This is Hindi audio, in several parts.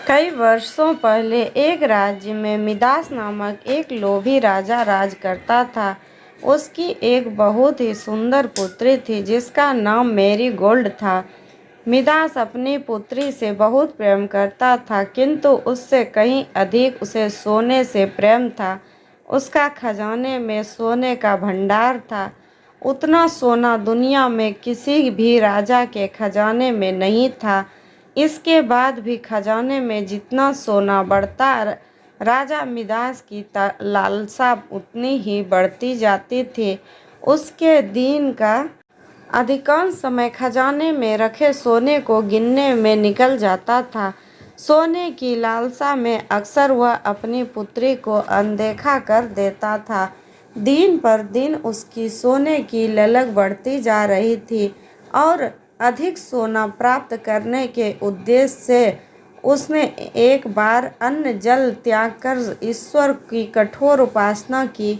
कई वर्षों पहले एक राज्य में मिदास नामक एक लोभी राजा राज करता था। उसकी एक बहुत ही सुंदर पुत्री थी जिसका नाम मैरी गोल्ड था। मिदास अपनी पुत्री से बहुत प्रेम करता था, किंतु उससे कहीं अधिक उसे सोने से प्रेम था। उसका खजाने में सोने का भंडार था। उतना सोना दुनिया में किसी भी राजा के खजाने में नहीं था। इसके बाद भी खजाने में जितना सोना बढ़ता, राजा मिदास की लालसा उतनी ही बढ़ती जाती थी। उसके दिन का अधिकांश समय खजाने में रखे सोने को गिनने में निकल जाता था। सोने की लालसा में अक्सर वह अपनी पुत्री को अनदेखा कर देता था। दिन पर दिन उसकी सोने की ललक बढ़ती जा रही थी और अधिक सोना प्राप्त करने के उद्देश्य से उसने एक बार अन्न जल त्याग कर ईश्वर की कठोर उपासना की।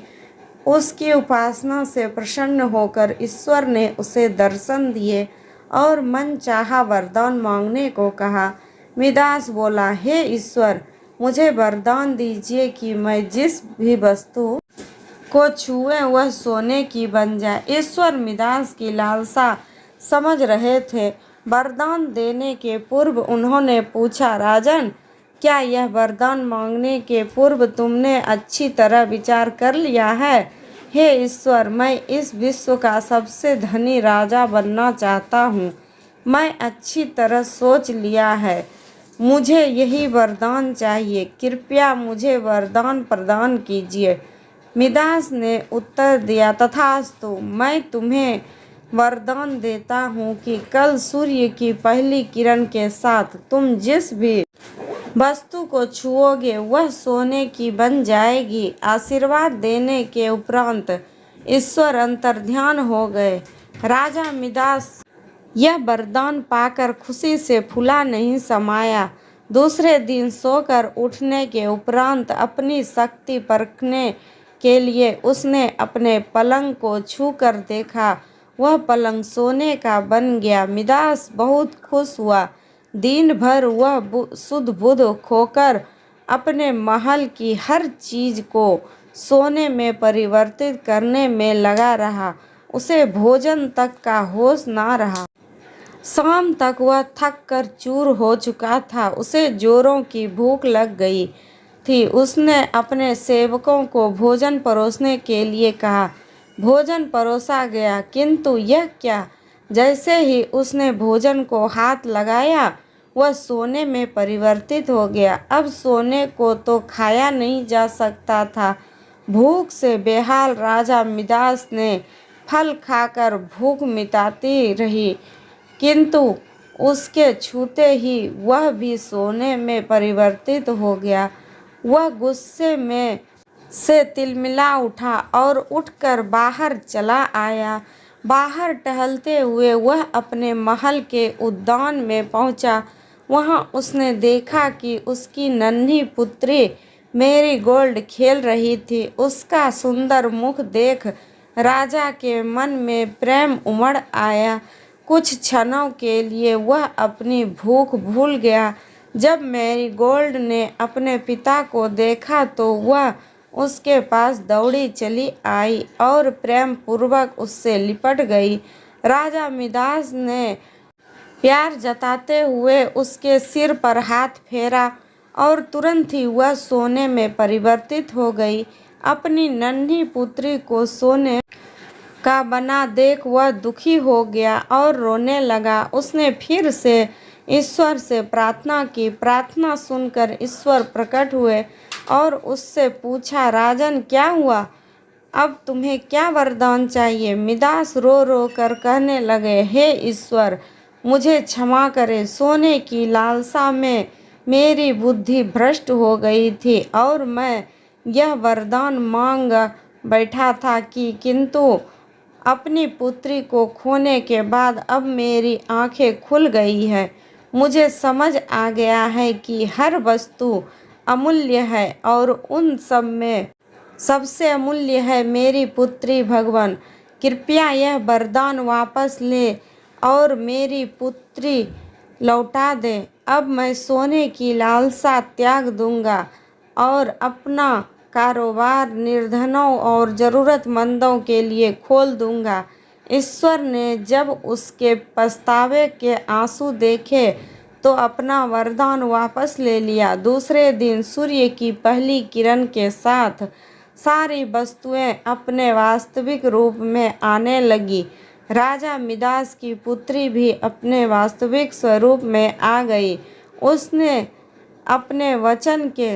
उसकी उपासना से प्रसन्न होकर ईश्वर ने उसे दर्शन दिए और मनचाहा वरदान मांगने को कहा। मिदास बोला, हे ईश्वर, मुझे वरदान दीजिए कि मैं जिस भी वस्तु को छुए वह सोने की बन जाए। ईश्वर मिदास की लालसा समझ रहे थे। वरदान देने के पूर्व उन्होंने पूछा, राजन, क्या यह वरदान मांगने के पूर्व तुमने अच्छी तरह विचार कर लिया है? हे ईश्वर, मैं इस विश्व का सबसे धनी राजा बनना चाहता हूँ। मैं अच्छी तरह सोच लिया है। मुझे यही वरदान चाहिए। कृपया मुझे वरदान प्रदान कीजिए। मिदास ने उत्तर दिया, तथास्तु। मैं तुम्हें वरदान देता हूँ कि कल सूर्य की पहली किरण के साथ तुम जिस भी वस्तु को छुओगे वह सोने की बन जाएगी। आशीर्वाद देने के उपरांत ईश्वर अंतर्ध्यान हो गए। राजा मिदास यह वरदान पाकर खुशी से फूला नहीं समाया। दूसरे दिन सोकर उठने के उपरांत अपनी शक्ति परखने के लिए उसने अपने पलंग को छूकर देखा। वह पलंग सोने का बन गया। मिदास बहुत खुश हुआ। दिन भर वह सुध बुध खोकर अपने महल की हर चीज को सोने में परिवर्तित करने में लगा रहा। उसे भोजन तक का होश ना रहा। शाम तक वह थक कर चूर हो चुका था। उसे जोरों की भूख लग गई थी। उसने अपने सेवकों को भोजन परोसने के लिए कहा। भोजन परोसा गया, किंतु यह क्या! जैसे ही उसने भोजन को हाथ लगाया वह सोने में परिवर्तित हो गया। अब सोने को तो खाया नहीं जा सकता था। भूख से बेहाल राजा मिदास ने फल खाकर भूख मिटाती रही, किंतु उसके छूते ही वह भी सोने में परिवर्तित हो गया। वह गुस्से में से तिलमिला उठा और उठकर बाहर चला आया। बाहर टहलते हुए वह अपने महल के उद्यान में पहुंचा। वहां उसने देखा कि उसकी नन्ही पुत्री मैरी गोल्ड खेल रही थी। उसका सुंदर मुख देख राजा के मन में प्रेम उमड़ आया। कुछ क्षणों के लिए वह अपनी भूख भूल गया। जब मैरी गोल्ड ने अपने पिता को देखा तो वह उसके पास दौड़ी चली आई और प्रेम पूर्वक उससे लिपट गई। राजा मिदास ने प्यार जताते हुए उसके सिर पर हाथ फेरा और तुरंत ही वह सोने में परिवर्तित हो गई। अपनी नन्ही पुत्री को सोने का बना देख वह दुखी हो गया और रोने लगा। उसने फिर से ईश्वर से प्रार्थना की। प्रार्थना सुनकर ईश्वर प्रकट हुए और उससे पूछा, राजन, क्या हुआ? अब तुम्हें क्या वरदान चाहिए? मिदास रो रो कर कहने लगे, हे ईश्वर, मुझे क्षमा करें। सोने की लालसा में मेरी बुद्धि भ्रष्ट हो गई थी और मैं यह वरदान मांग बैठा था कि किंतु अपनी पुत्री को खोने के बाद अब मेरी आंखें खुल गई है। मुझे समझ आ गया है कि हर वस्तु अमूल्य है और उन सब में सबसे अमूल्य है मेरी पुत्री। भगवान, कृपया यह वरदान वापस ले और मेरी पुत्री लौटा दे। अब मैं सोने की लालसा त्याग दूंगा और अपना कारोबार निर्धनों और ज़रूरतमंदों के लिए खोल दूंगा। ईश्वर ने जब उसके पछतावे के आंसू देखे तो अपना वरदान वापस ले लिया। दूसरे दिन सूर्य की पहली किरण के साथ सारी वस्तुएं अपने वास्तविक रूप में आने लगी। राजा मिदास की पुत्री भी अपने वास्तविक स्वरूप में आ गई। उसने अपने वचन के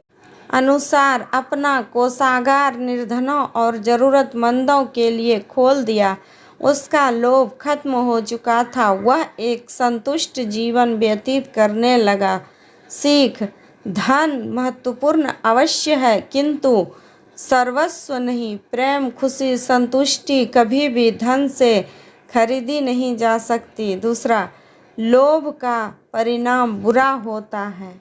अनुसार अपना कोषागार निर्धनों और ज़रूरतमंदों के लिए खोल दिया। उसका लोभ खत्म हो चुका था। वह एक संतुष्ट जीवन व्यतीत करने लगा। सीख: धन महत्वपूर्ण अवश्य है, किंतु सर्वस्व नहीं। प्रेम, खुशी, संतुष्टि कभी भी धन से खरीदी नहीं जा सकती। दूसरा, लोभ का परिणाम बुरा होता है।